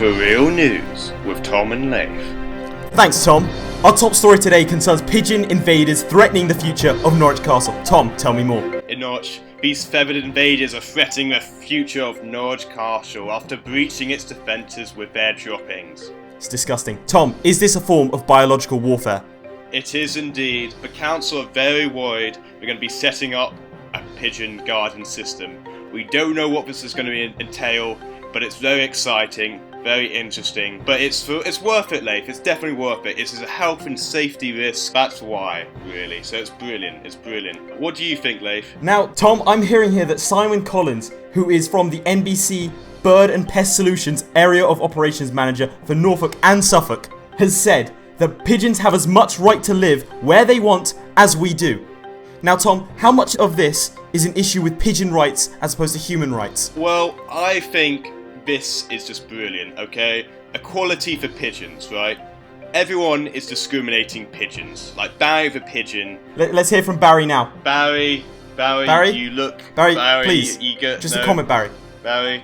For real news with Tom and Leif. Thanks, Tom. Our top story today concerns Pigeon Invaders threatening the future of Norwich Castle. Tom, tell me more. In Norwich, these feathered invaders are threatening the future of Norwich Castle after breaching its defences with their droppings. It's disgusting. Tom, is this a form of biological warfare? It is indeed. The council are very worried they're going to be setting up a pigeon garden system. We don't know what this is going to entail, but it's very exciting, very interesting. But it's worth it, Leif. It's definitely worth it. It's a health and safety risk. That's why, really. So it's brilliant. It's brilliant. What do you think, Leif? Now, Tom, I'm hearing here that Simon Collins, who is from the NBC Bird and Pest Solutions Area of Operations Manager for Norfolk and Suffolk, has said that pigeons have as much right to live where they want as we do. Now, Tom, how much of this is an issue with pigeon rights as opposed to human rights? Well, I think this is just brilliant, okay? Equality for pigeons, right? Everyone is discriminating pigeons. Like Barry the pigeon. Let's hear from Barry now. Barry, you look... Barry, Barry please, eager. just a comment, Barry. Barry.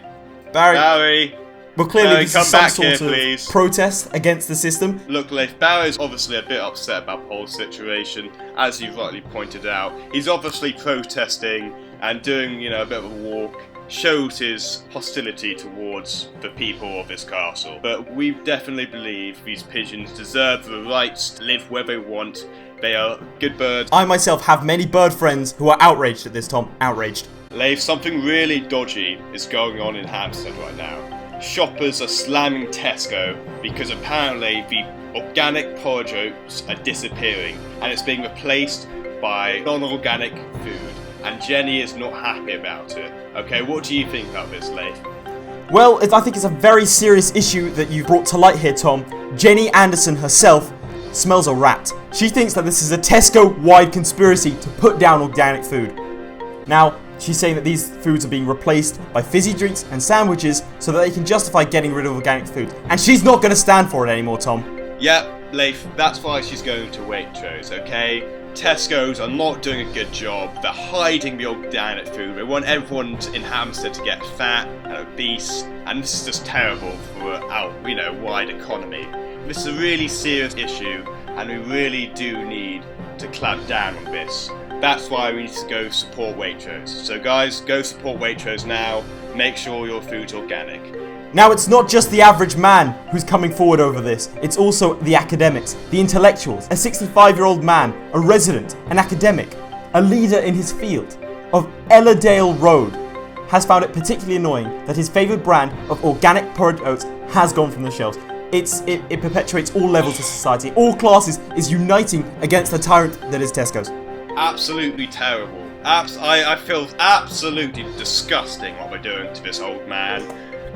Well, clearly Barry, this come is some back sort here, of please. protest against the system. Look, Leif, Barry's obviously a bit upset about the whole situation, as you rightly pointed out. He's obviously protesting and doing, a bit of a walk. Shows his hostility towards the people of this castle. But we definitely believe these pigeons deserve the rights to live where they want. They are good birds. I myself have many bird friends who are outraged at this, Tom. Outraged. Leif, something really dodgy is going on in Hampstead right now. Shoppers are slamming Tesco because apparently the organic porridge oats are disappearing and it's being replaced by non-organic food. And Jenny is not happy about it. Okay, what do you think about this, Leif? Well, I think it's a very serious issue that you've brought to light here, Tom. Jenny Anderson herself smells a rat. She thinks that this is a Tesco-wide conspiracy to put down organic food. Now, she's saying that these foods are being replaced by fizzy drinks and sandwiches so that they can justify getting rid of organic food. And she's not going to stand for it anymore, Tom. Yep, Leif, that's why she's going to Waitrose, okay? Tesco's are not doing a good job. They're hiding the organic food. They want everyone in Hampstead to get fat and obese, and this is just terrible for our, wide economy. This is a really serious issue, and we really do need to clamp down on this. That's why we need to go support Waitrose. So guys, go support Waitrose now. Make sure your food's organic. Now, it's not just the average man who's coming forward over this. It's also the academics, the intellectuals, a 65-year-old man, a resident, an academic, a leader in his field of Ellardale Road has found it particularly annoying that his favourite brand of organic porridge oats has gone from the shelves. It perpetuates all levels of society. All classes is uniting against the tyrant that is Tesco's. Absolutely terrible. I feel absolutely disgusting what we're doing to this old man.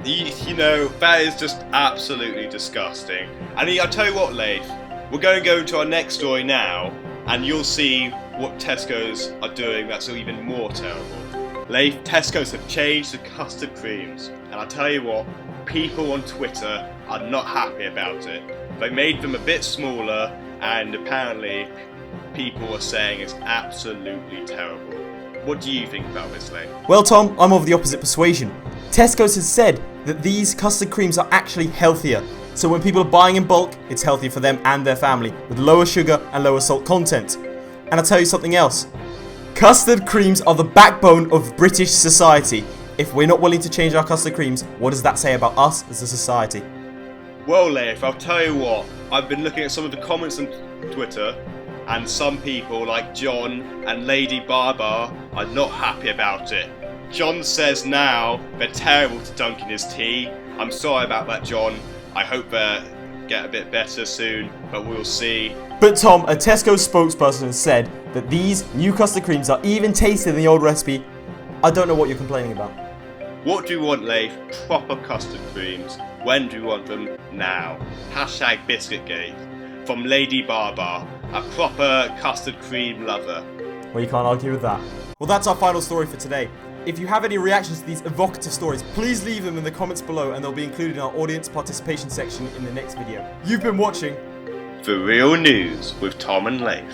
That is just absolutely disgusting. And I'll tell you what, Leif, we're going to go into our next story now, and you'll see what Tesco's are doing that's even more terrible. Leif, Tesco's have changed the custard creams, and I'll tell you what, people on Twitter are not happy about it. They made them a bit smaller, and apparently people are saying it's absolutely terrible. What do you think about this, Leif? Well, Tom, I'm of the opposite persuasion. Tesco's has said that these custard creams are actually healthier. So when people are buying in bulk, it's healthier for them and their family, with lower sugar and lower salt content. And I'll tell you something else. Custard creams are the backbone of British society. If we're not willing to change our custard creams, what does that say about us as a society? Well, Leif, I'll tell you what. I've been looking at some of the comments on Twitter, and some people like John and Lady Barbar are not happy about it. John says now they're terrible to dunk in his tea. I'm sorry about that, John. I hope they get a bit better soon, but we'll see. But Tom, a Tesco spokesperson has said that these new custard creams are even tastier than the old recipe. I don't know what you're complaining about. What do you want, Leif? Proper custard creams. When do you want them? Now. Hashtag Biscuitgate. From Lady Barbar, a proper custard cream lover. Well, you can't argue with that. Well, that's our final story for today. If you have any reactions to these evocative stories, please leave them in the comments below and they'll be included in our audience participation section in the next video. You've been watching For Real News with Tom and Leif.